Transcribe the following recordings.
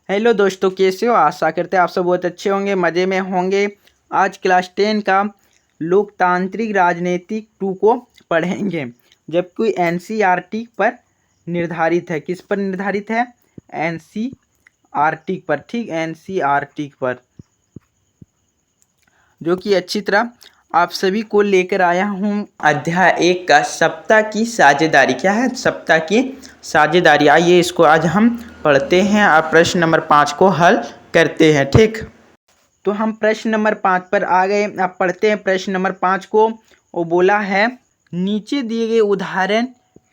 Hello दोस्तों, कैसे हो? आशा करते हैं आप सब बहुत अच्छे होंगे, मज़े में होंगे। आज क्लास 10 का लोकतांत्रिक राजनीतिक 2 को पढ़ेंगे, जबकि एनसीईआरटी पर निर्धारित है। किस पर निर्धारित है? एनसीईआरटी पर। ठीक, एनसीईआरटी पर, जो कि अच्छी तरह आप सभी को लेकर आया हूँ। अध्याय 1 का सत्ता की साझेदारी। क्या है? सत्ता की साझेदारी। आइए इसको आज हम पढ़ते हैं और प्रश्न नंबर 5 को हल करते हैं। ठीक, तो हम प्रश्न नंबर 5 पर आ गए। अब पढ़ते हैं प्रश्न नंबर 5 को। वो बोला है, नीचे दिए गए उदाहरण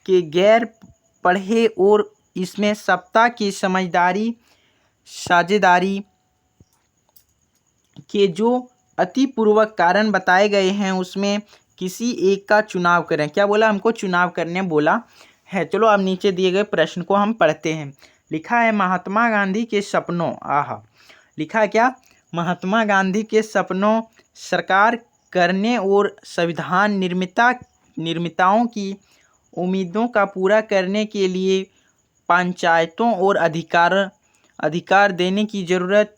के गैर पढ़े और इसमें सत्ता की समझदारी साझेदारी के जो अतिपूर्वक कारण बताए गए हैं उसमें किसी एक का चुनाव करें। क्या बोला? हमको चुनाव करने बोला है। चलो अब नीचे दिए गए प्रश्न को हम पढ़ते हैं। लिखा है, महात्मा गांधी के सपनों। लिखा है क्या? महात्मा गांधी के सपनों साकार करने और संविधान निर्माताओं की उम्मीदों का पूरा करने के लिए पंचायतों और अधिकार देने की ज़रूरत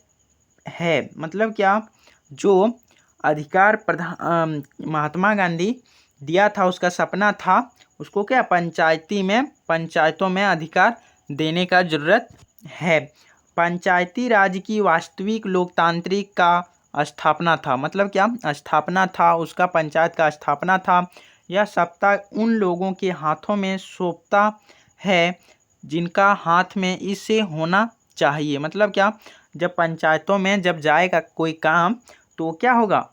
है। मतलब क्या? जो अधिकार महात्मा गांधी दिया था, उसका सपना था, उसको क्या पंचायतों में अधिकार देने का ज़रूरत है। पंचायती राज की वास्तविक लोकतांत्रिक का स्थापना था। मतलब क्या? स्थापना था उसका, पंचायत का स्थापना था। यह सत्ता उन लोगों के हाथों में सौंपता है जिनका हाथ में इसे होना चाहिए। मतलब क्या? जब पंचायतों में जब जाएगा कोई काम तो क्या होगा?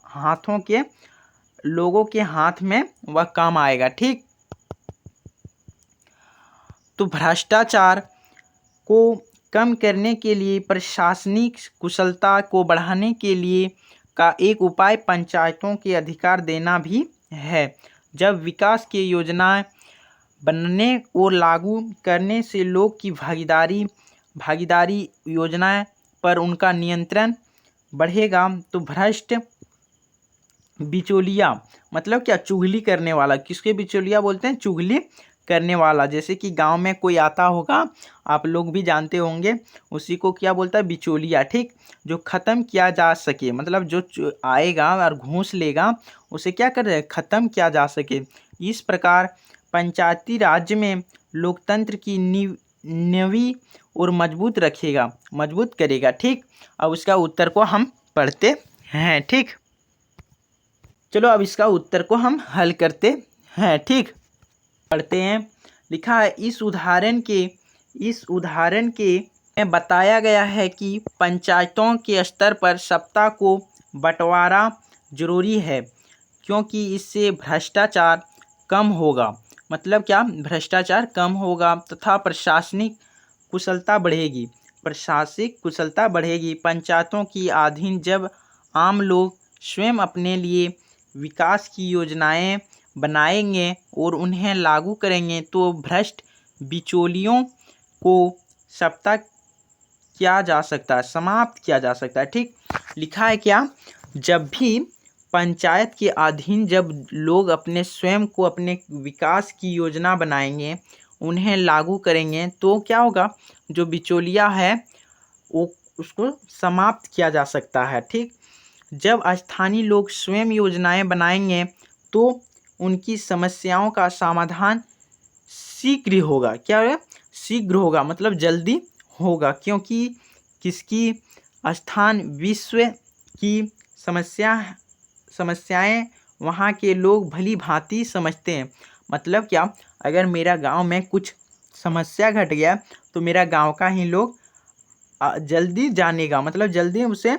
लोगों के हाथ में वह काम आएगा। ठीक, तो भ्रष्टाचार को कम करने के लिए, प्रशासनिक कुशलता को बढ़ाने के लिए का एक उपाय पंचायतों के अधिकार देना भी है। जब विकास की योजनाएं बनने और लागू करने से लोग की भागीदारी योजनाएं पर उनका नियंत्रण बढ़ेगा तो भ्रष्ट बिचौलिया, मतलब क्या? चुगली करने वाला। किसके बिचौलिया बोलते हैं? चुगली करने वाला। जैसे कि गांव में कोई आता होगा, आप लोग भी जानते होंगे, उसी को क्या बोलता है? बिचौलिया। ठीक, जो ख़त्म किया जा सके, मतलब जो आएगा और घूस लेगा उसे क्या कर रहे हैं? ख़त्म किया जा सके। इस प्रकार पंचायती राज्य में लोकतंत्र की नींव और मजबूत करेगा। ठीक, अब उसका उत्तर को हम पढ़ते हैं। ठीक, चलो अब इसका उत्तर को हम हल करते हैं। ठीक, पढ़ते हैं। लिखा है, इस उदाहरण के में बताया गया है कि पंचायतों के स्तर पर सत्ता को बंटवारा जरूरी है क्योंकि इससे भ्रष्टाचार कम होगा। मतलब क्या? भ्रष्टाचार कम होगा तथा प्रशासनिक कुशलता बढ़ेगी। पंचायतों की अधीन जब आम लोग स्वयं अपने लिए विकास की योजनाएं बनाएंगे और उन्हें लागू करेंगे तो भ्रष्ट बिचौलियों को समाप्त किया जा सकता है। ठीक, लिखा है क्या? जब भी पंचायत के अधीन जब लोग अपने स्वयं को अपने विकास की योजना बनाएंगे, उन्हें लागू करेंगे तो क्या होगा? जो बिचौलिया है वो उसको समाप्त किया जा सकता है। ठीक, जब स्थानीय लोग स्वयं योजनाएं बनाएंगे तो उनकी समस्याओं का समाधान शीघ्र होगा। क्या है? शीघ्र होगा, मतलब जल्दी होगा, क्योंकि किसकी विश्व की समस्याएं वहाँ के लोग भली भांति समझते हैं। मतलब क्या? अगर मेरा गांव में कुछ समस्या घट गया तो मेरा गांव का ही लोग जल्दी जानेगा, मतलब जल्दी उसे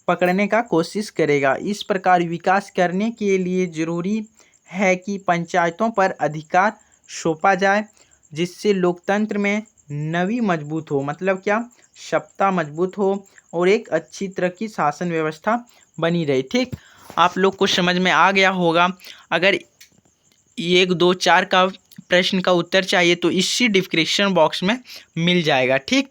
पकड़ने का कोशिश करेगा। इस प्रकार विकास करने के लिए ज़रूरी है कि पंचायतों पर अधिकार सौंपा जाए जिससे लोकतंत्र में नवी मजबूत हो। मतलब क्या? सत्ता मजबूत हो और एक अच्छी तरह की शासन व्यवस्था बनी रहे। ठीक, आप लोग को समझ में आ गया होगा। अगर 1, 2, 4 का प्रश्न का उत्तर चाहिए तो इसी डिस्क्रिप्शन बॉक्स में मिल जाएगा। ठीक,